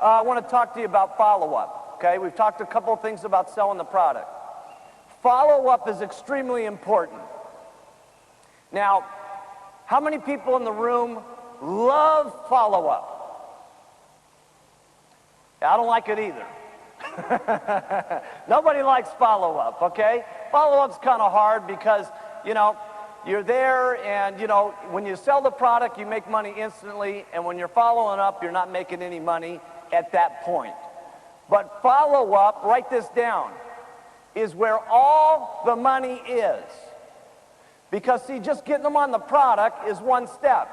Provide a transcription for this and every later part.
I want to talk to you about follow-up, okay? We've talked a couple of things about selling the product. Follow-up is extremely important. Now, how many people in the room love follow-up? I don't like it either. Nobody likes follow-up, okay? Follow-up's kind of hard because, you know, you're there and, you know, when you sell the product, you make money instantly, and when you're following up, you're not making any money at that point. But follow-up, write this down, is where all the money is. Because, see, just getting them on the product is one step.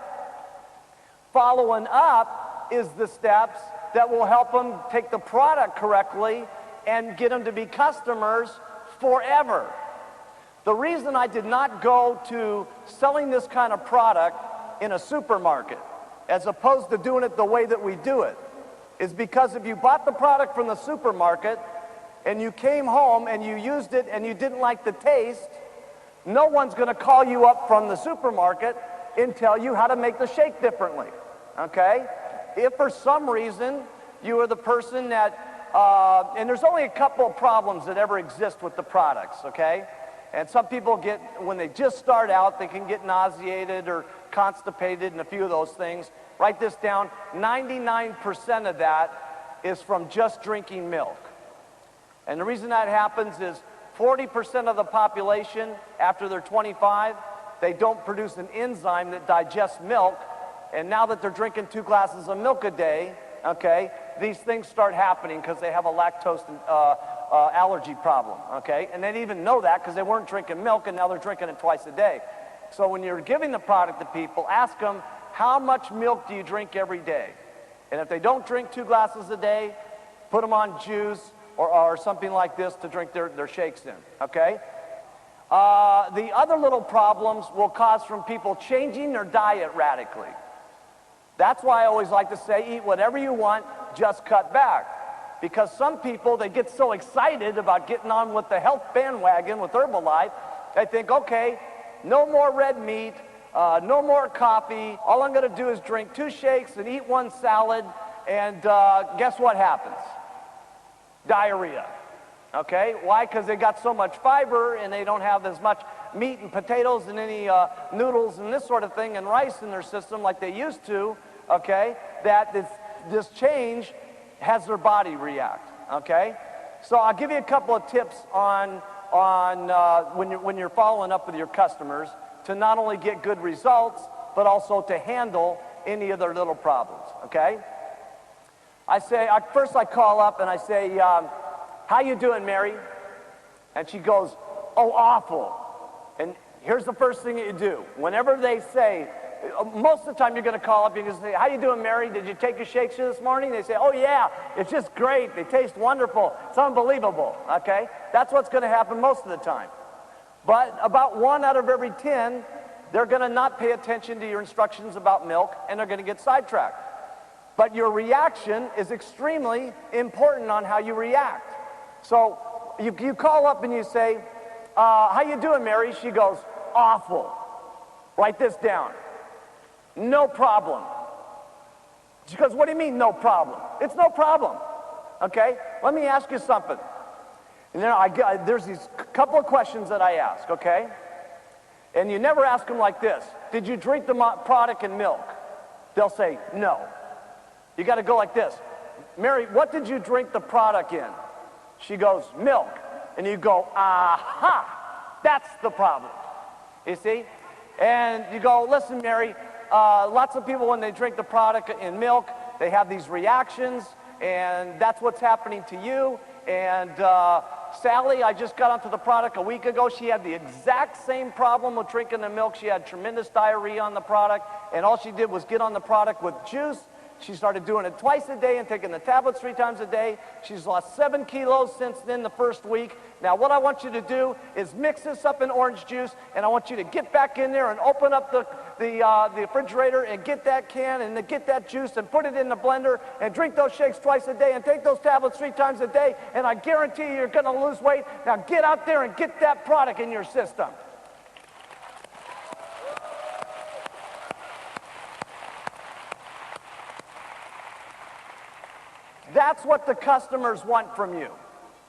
Following up is the steps that will help them take the product correctly and get them to be customers forever. The reason I did not go to selling this kind of product in a supermarket as opposed to doing it the way that we do it is because if you bought the product from the supermarket and you came home and you used it and you didn't like the taste, no one's going to call you up from the supermarket and tell you how to make the shake differently, okay? If for some reason you are the person that, and there's only a couple of problems that ever exist with the products, okay? And some people get, when they just start out, they can get nauseated or constipated and a few of those things. Write this down, 99% of that is from just drinking milk. And the reason that happens is 40% of the population, after they're 25, they don't produce an enzyme that digests milk. And now that they're drinking 2 glasses of milk a day, okay, these things start happening because they have a lactose allergy problem, okay? And they didn't even know that because they weren't drinking milk, and now they're drinking it twice a day. So when you're giving the product to people, ask them, how much milk do you drink every day? And if they don't drink 2 glasses a day, put them on juice or something like this to drink their shakes in, okay? The other little problems will cause from people changing their diet radically. That's why I always like to say, eat whatever you want, just cut back. Because some people, they get so excited about getting on with the health bandwagon with Herbalife, they think, okay, no more red meat, no more coffee, all I'm gonna do is drink 2 shakes and eat 1 salad, and guess what happens? Diarrhea, okay? Why? Because they got so much fiber and they don't have as much meat and potatoes and any noodles and this sort of thing and rice in their system like they used to, okay, that this change has their body react, okay? So I'll give you a couple of tips on when you're following up with your customers to not only get good results, but also to handle any of their little problems, okay? First I call up and I say, how you doing, Mary? And she goes, oh, awful. And here's the first thing that you do. Whenever they say, most of the time you're going to call up, you're going to say, how you doing, Mary? Did you take your shakes this morning? They say, oh, yeah, it's just great. They taste wonderful. It's unbelievable, okay? That's what's going to happen most of the time. But about 1 out of every 10, they're going to not pay attention to your instructions about milk, and they're going to get sidetracked. But your reaction is extremely important on how you react. So you call up and you say, how you doing, Mary? She goes, awful. Write this down. No problem. She goes, what do you mean no problem? It's no problem, okay? Let me ask you something. And then there's these couple of questions that I ask, okay? And you never ask them like this. Did you drink the product in milk? They'll say, no. You got to go like this. Mary, what did you drink the product in? She goes, milk. And you go, aha, that's the problem. You see? And you go, listen, Mary, lots of people, when they drink the product in milk, they have these reactions, and that's what's happening to you. And Sally, I just got onto the product a week ago. She had the exact same problem with drinking the milk. She had tremendous diarrhea on the product, and all she did was get on the product with juice. She started doing it twice a day and taking the tablets 3 times a day. She's lost 7 kilos since then, the first week. Now, what I want you to do is mix this up in orange juice, and I want you to get back in there and open up the refrigerator and get that can and get that juice and put it in the blender and drink those shakes twice a day and take those tablets 3 times a day, and I guarantee you're going to lose weight. Now, get out there and get that product in your system. That's what the customers want from you.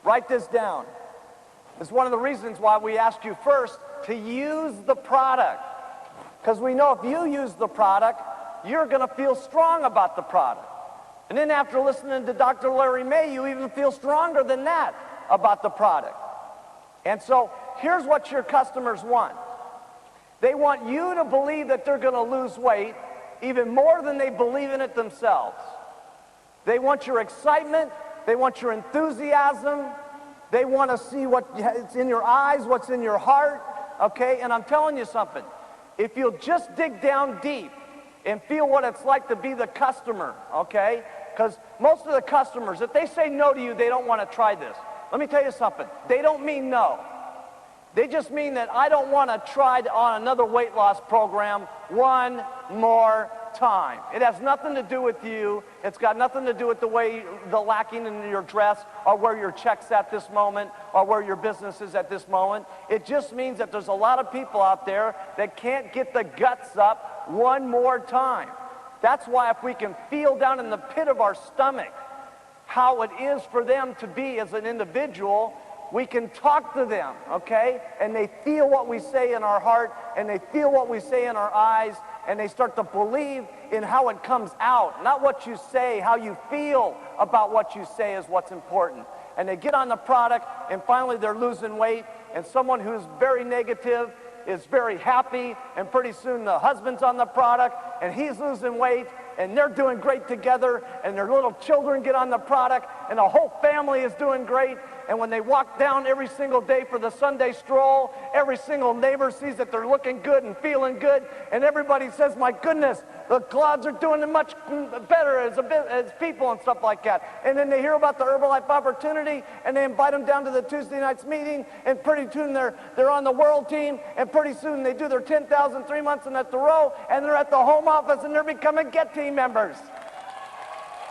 Write this down. It's one of the reasons why we ask you first to use the product. Because we know if you use the product, you're going to feel strong about the product. And then after listening to Dr. Larry May, you even feel stronger than that about the product. And so here's what your customers want. They want you to believe that they're going to lose weight even more than they believe in it themselves. They want your excitement. They want your enthusiasm. They want to see what's in your eyes, what's in your heart, okay? And I'm telling you something. If you'll just dig down deep and feel what it's like to be the customer, okay? Because most of the customers, if they say no to you, they don't want to try this. Let me tell you something. They don't mean no. They just mean that I don't want to try on another weight loss program one more time. It has nothing to do with you. It's got nothing to do with the lacking in your dress or where your check's at this moment or where your business is at this moment. It just means that there's a lot of people out there that can't get the guts up one more time. That's why if we can feel down in the pit of our stomach how it is for them to be as an individual, we can talk to them, okay? And they feel what we say in our heart, and they feel what we say in our eyes, and they start to believe in how it comes out. Not what you say, how you feel about what you say is what's important. And they get on the product, and finally they're losing weight, and someone who's very negative is very happy, and pretty soon the husband's on the product, and he's losing weight, and they're doing great together, and their little children get on the product, and the whole family is doing great. And when they walk down every single day for the Sunday stroll, every single neighbor sees that they're looking good and feeling good, and everybody says, my goodness, the clouds are doing much better as people and stuff like that. And then they hear about the Herbalife opportunity, and they invite them down to the Tuesday night's meeting, and pretty soon they're on the world team, and pretty soon they do their 10,000 3 months in a row, and they're at the home office, and they're becoming Get Team members.